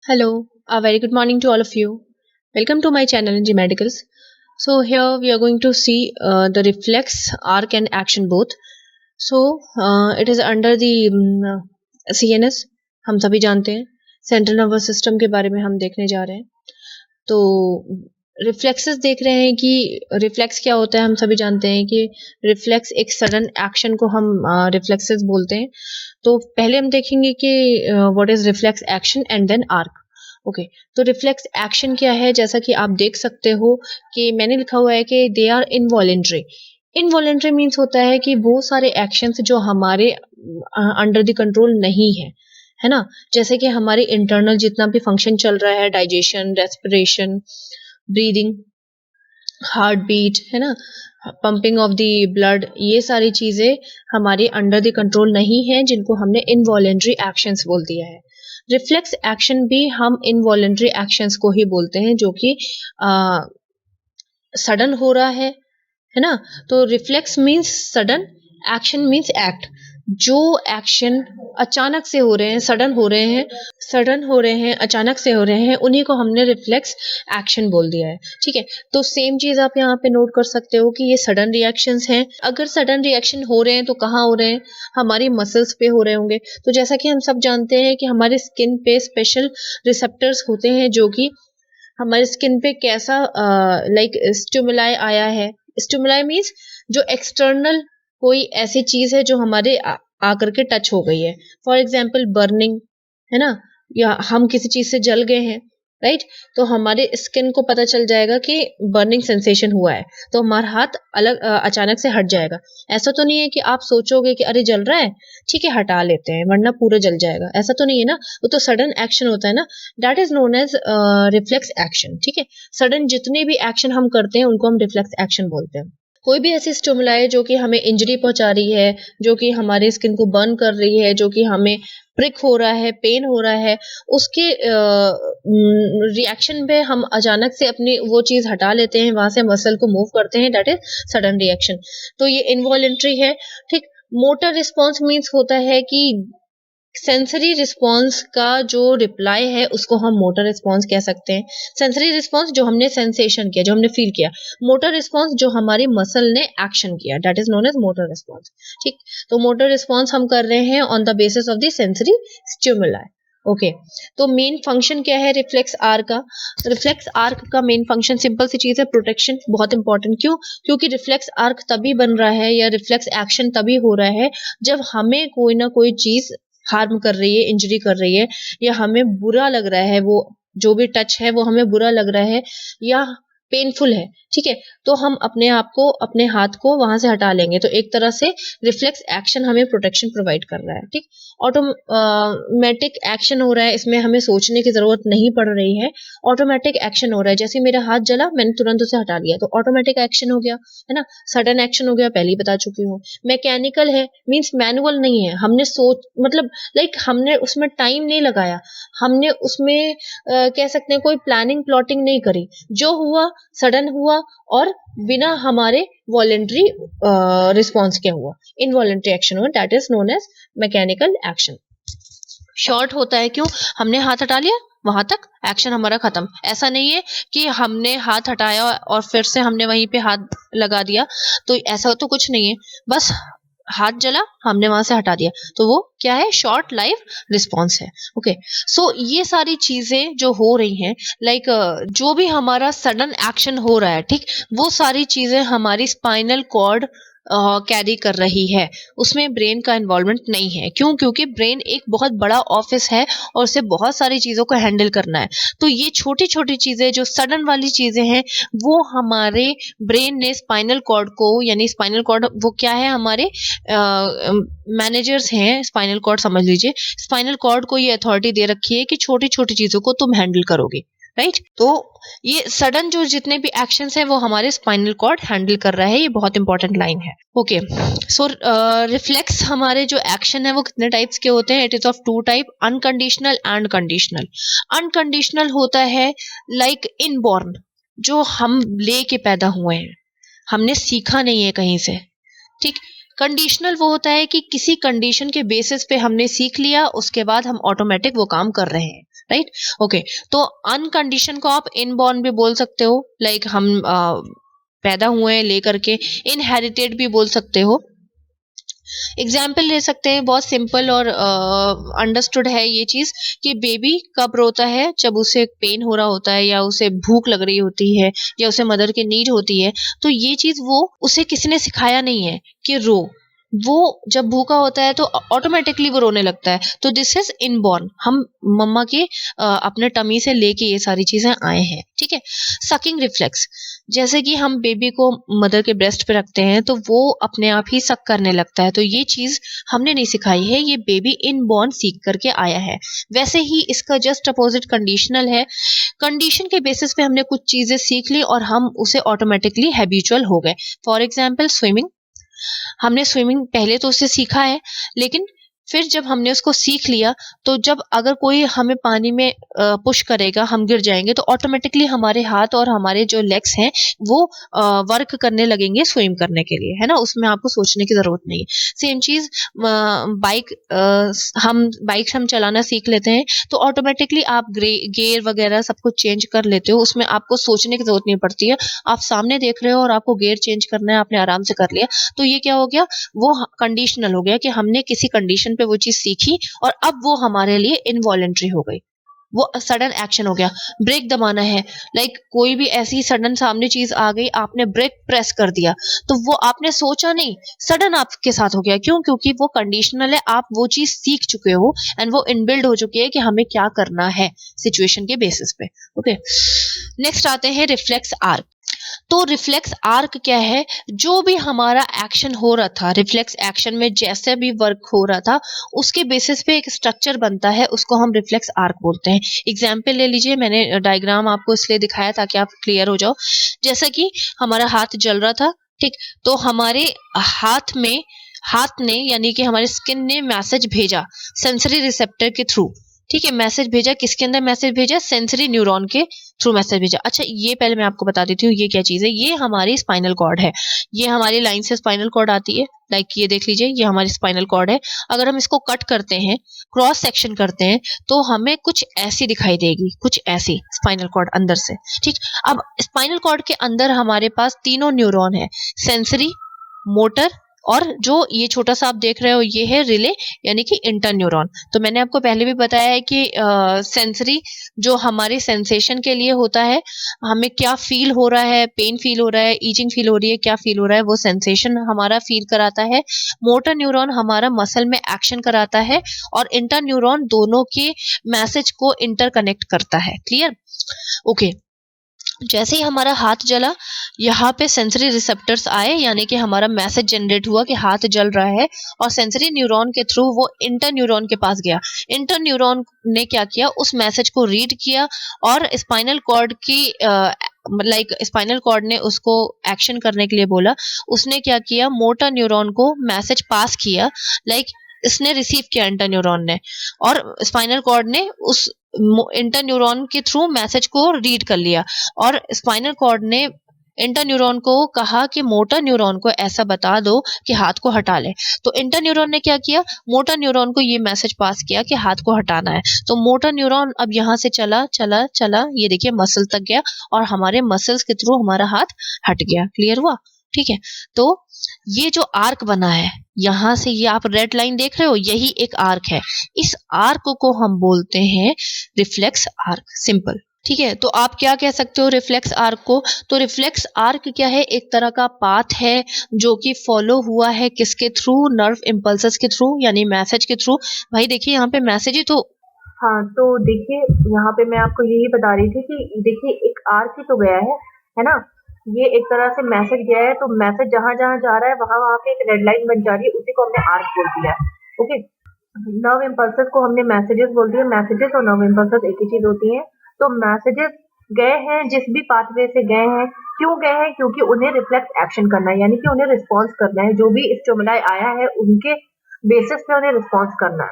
Hello, a very good morning to all of you. Welcome to my channel NG Medicals. So here we are going to see the reflex arc and action both. So it is under the CNS. हम सभी जानते हैं central nervous system के बारे में हम देखने जा रहे हैं. तो रिफ्लेक्सेस देख रहे हैं कि रिफ्लेक्स क्या होता है. हम सभी जानते हैं कि रिफ्लेक्स एक सडन एक्शन को हम रिफ्लेक्सेस बोलते हैं. तो पहले हम देखेंगे कि what is reflex action and then arc. Okay, तो रिफ्लेक्स एक्शन क्या है. जैसा कि आप देख सकते हो कि मैंने लिखा हुआ है कि they are involuntary. Involuntary means होता है कि वो सारे एक्शंस जो हमारे अंडर द कंट्रोल नहीं है ना. जैसे कि हमारे इंटरनल जितना भी फंक्शन चल रहा है, digestion, respiration, breathing, heart beat, है ना, पंपिंग ऑफ द ब्लड, ये सारी चीजें हमारे अंडर द कंट्रोल नहीं है, जिनको हमने इनवॉलेंट्री एक्शंस बोल दिया है. रिफ्लेक्स एक्शन भी हम इनवॉलेंट्री एक्शंस को ही बोलते हैं, जो कि सडन हो रहा है ना. तो reflex means sudden, action means act. जो एक्शन अचानक से हो रहे हैं, सडन हो रहे हैं, अचानक से हो रहे हैं, उन्हीं को हमने रिफ्लेक्स एक्शन बोल दिया है. ठीक है, तो सेम चीज आप यहाँ पे नोट कर सकते हो कि ये सडन रिएक्शंस हैं. अगर सडन रिएक्शन हो रहे हैं तो कहाँ हो रहे हैं, हमारी मसल्स पे हो रहे होंगे. तो जैसा कि हम सब जानते हैं कि हमारे स्किन पे स्पेशल रिसेप्टर्स होते हैं, जो कि हमारे स्किन पे कैसा लाइक स्टिमुलाई आया है. स्टिमुलाई मीन्स जो एक्सटर्नल कोई ऐसी चीज है जो हमारे आकर के टच हो गई है. फॉर एग्जाम्पल बर्निंग, है ना, या हम किसी चीज से जल गए हैं, राइट. तो हमारे स्किन को पता चल जाएगा कि बर्निंग सेंसेशन हुआ है, तो हमारा हाथ अलग अचानक से हट जाएगा. ऐसा तो नहीं है कि आप सोचोगे कि अरे जल रहा है, ठीक है हटा लेते हैं वरना पूरा जल जाएगा. ऐसा तो नहीं है ना. वो तो सडन एक्शन होता है ना. That is known as reflex action. ठीक है, सडन जितने भी एक्शन हम करते हैं उनको हम रिफ्लेक्स एक्शन बोलते हैं. कोई भी ऐसी स्टिमुलाई जो कि हमें इंजरी पहुंचा रही है, जो कि हमारे स्किन को बर्न कर रही है, जो कि हमें प्रिक हो रहा है, पेन हो रहा है, उसके रिएक्शन पे हम अचानक से अपनी वो चीज हटा लेते हैं, वहां से मसल को मूव करते हैं. That is sudden reaction. तो ये इनवॉलेंट्री है. ठीक. मोटर रिस्पॉन्स मीन्स होता है कि सेंसरी रिस्पॉन्स का जो रिप्लाई है उसको हम मोटर रिस्पॉन्स कह सकते हैं. सेंसरी रिस्पॉन्स जो हमने सेंसेशन किया, जो हमने फील किया. मोटर रिस्पॉन्स जो हमारी मसल ने एक्शन किया, that is known as motor response. ठीक. तो मोटर रिस्पॉन्स हम कर रहे हैं on the basis of the sensory stimuli. Okay, तो मेन फंक्शन क्या है रिफ्लेक्स आर्क का. रिफ्लेक्स आर्क का मेन फंक्शन सिंपल सी चीज है, प्रोटेक्शन. बहुत इंपॉर्टेंट. क्यों? क्योंकि रिफ्लेक्स आर्क तभी बन रहा है या रिफ्लेक्स एक्शन तभी हो रहा है जब हमें कोई ना कोई चीज हार्म कर रही है, इंजरी कर रही है, या हमें बुरा लग रहा है, वो जो भी टच है वो हमें बुरा लग रहा है या पेनफुल है. ठीक है, तो हम अपने आप को, अपने हाथ को वहां से हटा लेंगे. तो एक तरह से रिफ्लेक्स एक्शन हमें प्रोटेक्शन प्रोवाइड कर रहा है. ठीक. ऑटोमेटिक एक्शन हो रहा है, इसमें हमें सोचने की जरूरत नहीं पड़ रही है. ऑटोमेटिक एक्शन हो रहा है. जैसे मेरा हाथ जला, मैंने तुरंत उसे हटा लिया, तो ऑटोमेटिक एक्शन हो गया, है ना. सडन एक्शन हो गया, पहले ही बता चुकी हूँ. मैकेनिकल है मीन्स मैनुअल नहीं है. हमने सोच मतलब लाइक हमने उसमें टाइम नहीं लगाया, हमने उसमें कह सकते हैं कोई प्लानिंग प्लॉटिंग नहीं करी. जो हुआ सडन हुआ और बिना हमारे वॉलेंट्री रिस्पॉन्स के हुआ. इनवॉलेंट्री एक्शन हुआ, that is known as mechanical action. Short होता है. क्यों? हमने हाथ हटा लिया, वहां तक एक्शन हमारा खत्म. ऐसा नहीं है कि हमने हाथ हटाया और फिर से हमने वहीं पे हाथ लगा दिया. तो ऐसा तो कुछ नहीं है. बस हाथ जला, हमने वहां से हटा दिया, तो वो क्या है, शॉर्ट लाइफ रिस्पॉन्स है. ओके, सो ये सारी चीजें जो हो रही हैं, लाइक जो भी हमारा सडन एक्शन हो रहा है, ठीक, वो सारी चीजें हमारी स्पाइनल कॉर्ड कैरी कर रही है. उसमें ब्रेन का इन्वॉल्वमेंट नहीं है. क्यों? क्योंकि ब्रेन एक बहुत बड़ा ऑफिस है और उसे बहुत सारी चीजों को हैंडल करना है. तो ये छोटी छोटी चीजें जो सडन वाली चीजें हैं, वो हमारे ब्रेन ने स्पाइनल कॉर्ड को, यानी स्पाइनल कॉर्ड वो क्या है, हमारे मैनेजर्स हैं. स्पाइनल कॉर्ड समझ लीजिए, स्पाइनल कॉर्ड को ये अथॉरिटी दे रखी है कि छोटी छोटी चीजों को तुम हैंडल करोगे, राइट. तो ये सडन जो जितने भी एक्शंस हैं वो हमारे स्पाइनल कॉर्ड हैंडल कर रहा है. ये बहुत इंपॉर्टेंट लाइन है. ओके, सो रिफ्लेक्स हमारे जो एक्शन है वो कितने टाइप्स के होते हैं. It is of two type, unconditional and conditional. Unconditional होता है लाइक इनबॉर्न, जो हम लेके पैदा हुए हैं, हमने सीखा नहीं है कहीं से. ठीक. कंडीशनल वो होता है कि किसी कंडीशन के बेसिस पे हमने सीख लिया, उसके बाद हम ऑटोमेटिक वो काम कर रहे हैं, राइट। ओके, तो अनकंडीशन को आप इनबॉर्न भी बोल सकते हो, लाइक हम पैदा हुए हैं लेकर के, इनहेरिटेड भी बोल सकते हो। एग्जाम्पल ले सकते हैं, बहुत सिंपल और अंडरस्टूड है ये चीज, कि बेबी कब रोता है, जब उसे पेन हो रहा होता है या उसे भूख लग रही होती है या उसे मदर की नीड होती है। तो ये चीज वो उसे किसी ने सिखाया नहीं है कि रो, वो जब भूखा होता है तो ऑटोमेटिकली वो रोने लगता है। तो दिस इज इनबॉर्न, हम मम्मा के अपने टमी से लेके ये सारी चीजें आए हैं, ठीक है। सकिंग रिफ्लेक्स, जैसे कि हम बेबी को मदर के ब्रेस्ट पे रखते हैं तो वो अपने आप ही सक करने लगता है, तो ये चीज हमने नहीं सिखाई है, ये बेबी इनबॉर्न सीख करके आया है। वैसे ही इसका जस्ट अपोजिट कंडीशनल है, कंडीशन के बेसिस पे हमने कुछ चीजें सीख ली और हम उसे ऑटोमेटिकली हैबिचुअल हो गए। फॉर एग्जाम्पल स्विमिंग, हमने स्विमिंग पहले तो उससे सीखा है, लेकिन फिर जब हमने उसको सीख लिया तो जब अगर कोई हमें पानी में पुश करेगा, हम गिर जाएंगे, तो ऑटोमेटिकली हमारे हाथ और हमारे जो लेग्स हैं वो वर्क करने लगेंगे स्विम करने के लिए, है ना, उसमें आपको सोचने की जरूरत नहीं है। सेम चीज बाइक, हम चलाना सीख लेते हैं तो ऑटोमेटिकली आप गियर वगैरह सब कुछ चेंज कर लेते हो, उसमें आपको सोचने की जरूरत नहीं पड़ती है। आप सामने देख रहे हो और आपको गियर चेंज करना है, आपने आराम से कर लिया। तो ये क्या हो गया, वो कंडीशनल हो गया कि हमने किसी कंडीशन पे वो चीज सीखी और अब वो हमारे लिए इनवॉलेंट्री हो गई, वो सडन एक्शन हो गया। ब्रेक दबाना है, लाइक कोई भी ऐसी सडन सामने चीज आ गई, आपने ब्रेक प्रेस कर दिया, तो वो आपने सोचा नहीं, सडन आपके साथ हो गया। क्यों? क्योंकि वो कंडीशनल है, आप वो चीज सीख चुके हो एंड वो इनबिल्ड हो चुकी है कि हमें क्या करना है सिचुएशन के बेसिस पे। ओके, नेक्स्ट आते हैं रिफ्लेक्स आर्क। तो रिफ्लेक्स आर्क क्या है, जो भी हमारा एक्शन हो रहा था, रिफ्लेक्स एक्शन में जैसे भी वर्क हो रहा था, उसके बेसिस पे एक स्ट्रक्चर बनता है, उसको हम रिफ्लेक्स आर्क बोलते हैं। एग्जाम्पल ले लीजिए, मैंने डायग्राम आपको इसलिए दिखाया ताकि आप क्लियर हो जाओ। जैसा कि हमारा हाथ जल रहा था, ठीक, तो हमारे हाथ ने यानी कि हमारे स्किन ने मैसेज भेजा सेंसरी रिसेप्टर के थ्रू, ठीक है। मैसेज भेजा, किसके अंदर मैसेज भेजा, सेंसरी न्यूरॉन के थ्रू मैसेज भेजा। अच्छा, ये पहले मैं आपको बता देती हूँ ये क्या चीज है। ये हमारी स्पाइनल कॉर्ड है, ये हमारी लाइन से स्पाइनल कॉर्ड आती है, लाइक ये देख लीजिए, ये हमारी स्पाइनल कॉर्ड है। अगर हम इसको कट करते हैं, क्रॉस सेक्शन करते हैं, तो हमें कुछ ऐसी दिखाई देगी, कुछ ऐसी स्पाइनल कॉर्ड अंदर से, ठीक। अब स्पाइनल कॉर्ड के अंदर हमारे पास तीनों न्यूरॉन है, सेंसरी, मोटर, और जो ये छोटा सा आप देख रहे हो ये है रिले यानी कि इंटरन्यूरॉन। तो मैंने आपको पहले भी बताया है कि सेंसरी जो हमारे सेंसेशन के लिए होता है, हमें क्या फील हो रहा है, पेन फील हो रहा है, ईचिंग फील हो रही है, क्या फील हो रहा है, वो सेंसेशन हमारा फील कराता है। मोटर न्यूरॉन हमारा मसल में एक्शन कराता है और इंटरन्यूरॉन दोनों के मैसेज को इंटरकनेक्ट करता है। क्लियर? ओके, जैसे ही हमारा हाथ जला, यहाँ पे सेंसरी रिसेप्टर्स आए, यानी कि हमारा मैसेज जनरेट हुआ कि हाथ जल रहा है, और सेंसरी न्यूरॉन के थ्रू वो इंटर न्यूरॉन के पास गया। इंटर न्यूरॉन ने क्या किया, उस मैसेज को रीड किया और स्पाइनल कॉर्ड की लाइक स्पाइनल कॉर्ड ने उसको एक्शन करने के लिए बोला। उसने क्या किया, मोटर न्यूरॉन को मैसेज पास किया, लाइक इसने रिसीव किया इंटर न्यूरॉन ने, और स्पाइनल कॉर्ड ने उस इंटर न्यूरॉन के थ्रू मैसेज को रीड कर लिया, और स्पाइनल कॉर्ड ने इंटर न्यूरॉन को कहा कि मोटर न्यूरॉन को ऐसा बता दो कि हाथ को हटा ले। तो इंटर न्यूरॉन ने क्या किया, मोटर न्यूरॉन को ये मैसेज पास किया कि हाथ को हटाना है। तो मोटर न्यूरॉन अब यहाँ से चला चला चला, ये देखिए मसल तक गया और हमारे मसल्स के थ्रू हमारा हाथ हट गया। क्लियर हुआ? ठीक है। तो ये जो आर्क बना है, यहां से ये आप रेड लाइन देख रहे हो, यही एक आर्क है। इस आर्क को हम बोलते हैं रिफ्लेक्स आर्क, सिंपल। ठीक है, तो आप क्या कह सकते हो रिफ्लेक्स आर्क को? तो रिफ्लेक्स आर्क क्या है, एक तरह का पाथ है जो कि फॉलो हुआ है किसके थ्रू, नर्व इम्पल्सेस के थ्रू, यानी मैसेज के थ्रू। भाई देखिए यहाँ पे मैसेज ही तो, हाँ, तो देखिए यहाँ पे मैं आपको यही बता रही थी कि देखिए एक आर्क ही तो गया है ना? ये एक तरह से मैसेज गया है, तो मैसेज जहाँ-जहाँ जा रहा है वहाँ-वहाँ पे एक रेड लाइन बन जा रही है, उसी को हमने आर्क बोल दिया है। ओके, नर्व इम्पल्सेस को हमने मैसेजेस बोल दिया। मैसेजेस और नर्व इम्पल्सेस एक ही चीज होती है। तो मैसेजेस गए हैं, जिस भी पाथवे से गए हैं, क्यों गए हैं? क्योंकि उन्हें रिफ्लेक्स एक्शन करना है, यानी कि उन्हें रिस्पॉन्स करना है। जो भी स्टिमुलाई आया है उनके बेसिस पे उन्हें रिस्पॉन्स करना है।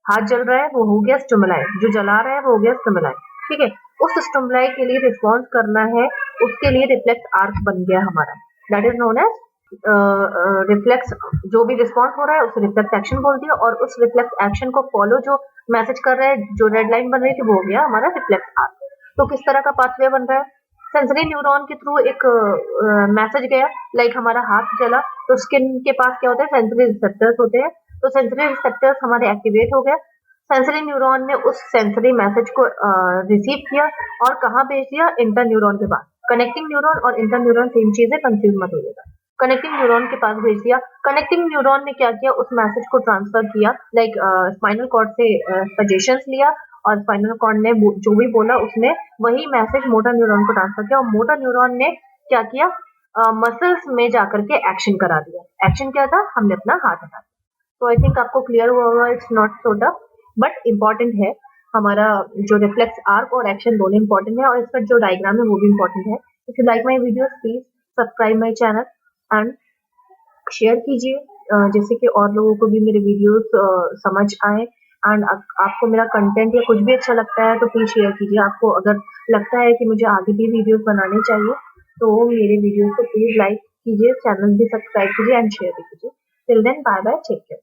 हाथ जल रहा है, वो हो गया स्टिमुलाई, जो जला रहा है वो हो गया स्टिमुलाई, ठीक है। उस स्टिमुलाई के लिए रिस्पॉन्स करना है, उसके लिए रिफ्लेक्स आर्क बन गया हमारा, that is known as reflex. जो भी रिस्पॉन्स हो रहा है उसे रिफ्लेक्स एक्शन बोल दिया, और उस रिफ्लेक्स एक्शन को फॉलो जो मैसेज कर रहा है, जो रेड लाइन बन रही थी वो हो गया हमारा रिफ्लेक्स आर्क। तो किस तरह का पाथवे बन रहा है, सेंसरी न्यूरॉन के थ्रू एक मैसेज गया, लाइक हमारा हाथ जला तो स्किन के पास क्या होता है, सेंसरी रिसेप्टर्स होते हैं, तो सेंसरी रिसेप्टर्स हमारे एक्टिवेट हो गए, सेंसरी न्यूरॉन ने उस सेंसरी मैसेज को रिसीव किया और कहाँ भेज दिया, इंटर न्यूरॉन के पास। कनेक्टिंग न्यूरॉन और इंटर न्यूरॉन सेम चीज है, कंफ्यूज मत होइएगा। कनेक्टिंग न्यूरॉन के पास भेज दिया, कनेक्टिंग न्यूरॉन ने क्या किया, उस मैसेज को ट्रांसफर किया, लाइक स्पाइनल कॉर्ड से सजेशंस लिया और स्पाइनल कॉर्ड ने जो भी बोला उसने वही मैसेज मोटर न्यूरॉन को ट्रांसफर किया, और मोटर न्यूरॉन ने क्या किया, मसल्स में जाकर के एक्शन करा दिया। एक्शन क्या था, हमने अपना हाथ हटा दिया। तो आई थिंक आपको क्लियर हुआ होगा, it's not so tough but important है। हमारा जो रिफ्लेक्स आर्क और एक्शन दोनों इम्पॉर्टेंट है, और इसका जो डायग्राम है वो भी इम्पॉर्टेंट है। If you like my videos please subscribe my channel and share कीजिए, जिससे कि और लोगों को भी मेरे वीडियोस समझ आए। एंड आपको मेरा कंटेंट या कुछ भी अच्छा लगता है तो प्लीज शेयर कीजिए। आपको अगर लगता है कि मुझे आगे भी वीडियोस बनाने चाहिए तो मेरे वीडियोस को प्लीज लाइक कीजिए, चैनल भी सब्सक्राइब कीजिए एंड शेयर भी कीजिए। Till then bye bye, take care.